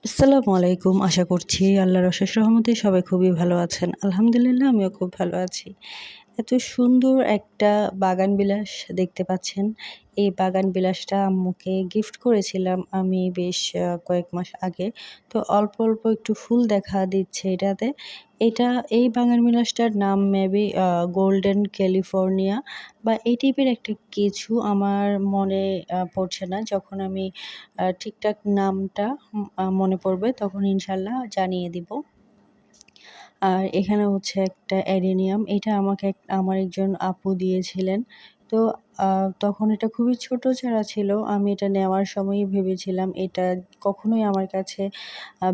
আসসালামু আলাইকুম। আশা করছি আল্লাহর অশেষ রহমতে সবাই খুবই ভালো আছেন। আলহামদুলিল্লাহ আমিও খুব ভালো আছি। এত সুন্দর একটা বাগান বিলাস দেখতে পাচ্ছেন। এই বাগান বিলাসটা আম্মুকে গিফট করেছিলাম আমি বেশ কয়েক মাস আগে। তো অল্প, অল্প একটু ফুল দেখা দিচ্ছে এটাতে। এই বাগান বিলাসটার নাম মেবি গোল্ডেন ক্যালিফোর্নিয়া বা এই টাইপের একটা কিছু আমার মনে পড়ছে না। যখন আমি ঠিকঠাক নামটা মনে পড়বে তখন ইনশাআল্লাহ জানিয়ে দিব। আর এখানে হচ্ছে একটা অ্যাডেনিয়াম। এটা আমাকে আমার একজন আপু দিয়েছিলেন। তো আ তখন এটা খুবই ছোট চারা ছিল। আমি এটা নেওয়ার সময়ই ভেবেছিলাম এটা কখনোই আমার কাছে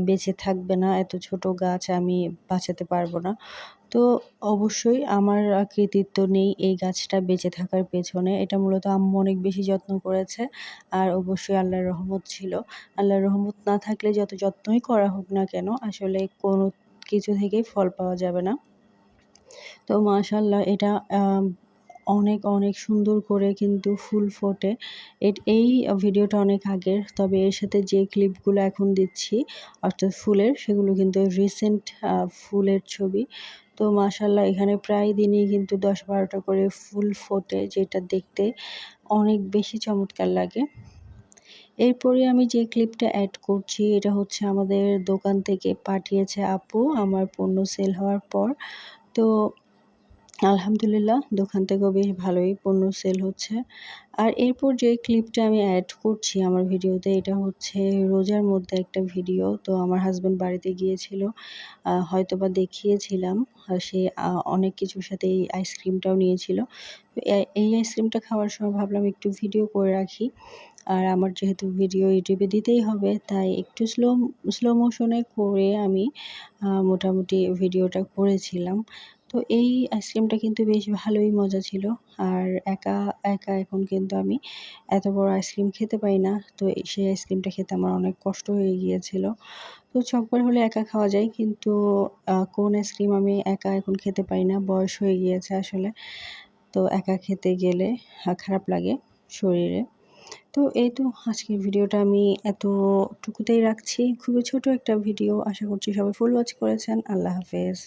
বেঁচে থাকবে না। এত ছোট গাছ আমি বাঁচাতে পারবো না। তো অবশ্যই আমার কৃতিত্ব নেই এই গাছটা বেঁচে থাকার পেছনে। এটা মূলত আম্মু অনেক বেশি যত্ন করেছে। আর অবশ্যই আল্লাহর রহমত ছিল। আল্লাহর রহমত না থাকলে যত যত্নই করা হোক না কেন আসলে কোনো কিছু থেকেই ফল পাওয়া যাবে না। তো মাশাআল্লাহ এটা অনেক, অনেক সুন্দর করে কিন্তু ফুল ফোটে। এই ভিডিওটা অনেক আগের। তবে এর সাথে যে ক্লিপগুলো এখন দিচ্ছি অর্থাৎ ফুলের সেগুলো কিন্তু রিসেন্ট ফুলের ছবি। তো মাশাআল্লাহ এখানে প্রায় দিনই কিন্তু ১০-১২ টা করে ফুল ফোটে যেটা দেখতে অনেক বেশি চমৎকার লাগে। এরপরে আমি যে ক্লিপটা এড করছি এটা হচ্ছে আমাদের দোকান থেকে পাঠিয়েছে আপু আমার পণ্য সেল হওয়ার পর। তো আলহামদুলিল্লাহ দোকান থেকেও বেশ ভালোই পণ্য সেল হচ্ছে। আর এরপর যে ক্লিপটা আমি এড করছি আমার ভিডিওতে এটা হচ্ছে রোজার মধ্যে একটা ভিডিও। তো আমার হাসব্যান্ড বাড়িতে গিয়েছিল। হয়তোবা দেখিয়েছিলাম। সে অনেক কিছুর সাথে এই আইসক্রিমটাও নিয়েছিল। তো এই আইসক্রিমটা খাওয়ার সময় ভাবলাম একটু ভিডিও করে রাখি। আর আমার যেহেতু ভিডিও ইউটিউবে দিতেই হবে তাই একটু স্লো মোশনে করে আমি মোটামুটি ভিডিওটা করেছিলাম। তো এই আইসক্রিমটা কিন্তু বেশ ভালোই মজা ছিল। আর একা, একা এখন কিন্তু আমি এত বড় আইসক্রিম খেতে পারি না। তো সেই আইসক্রিমটা খেতে আমার অনেক কষ্ট হয়ে গিয়েছিল। তো চকবার হলে একা খাওয়া যায় কিন্তু কোন আইসক্রিম আমি একা এখন খেতে পারি না। বয়স হয়ে গিয়েছে আসলে। তো একা খেতে গেলে খারাপ লাগে শরীরে। তো এই তো আজকের ভিডিওটা আমি এতটুকুতেই রাখছি। খুবই ছোট একটা ভিডিও। আশা করছি সবাই ফুল ওয়াচ করেছেন। আল্লাহ হাফেজ।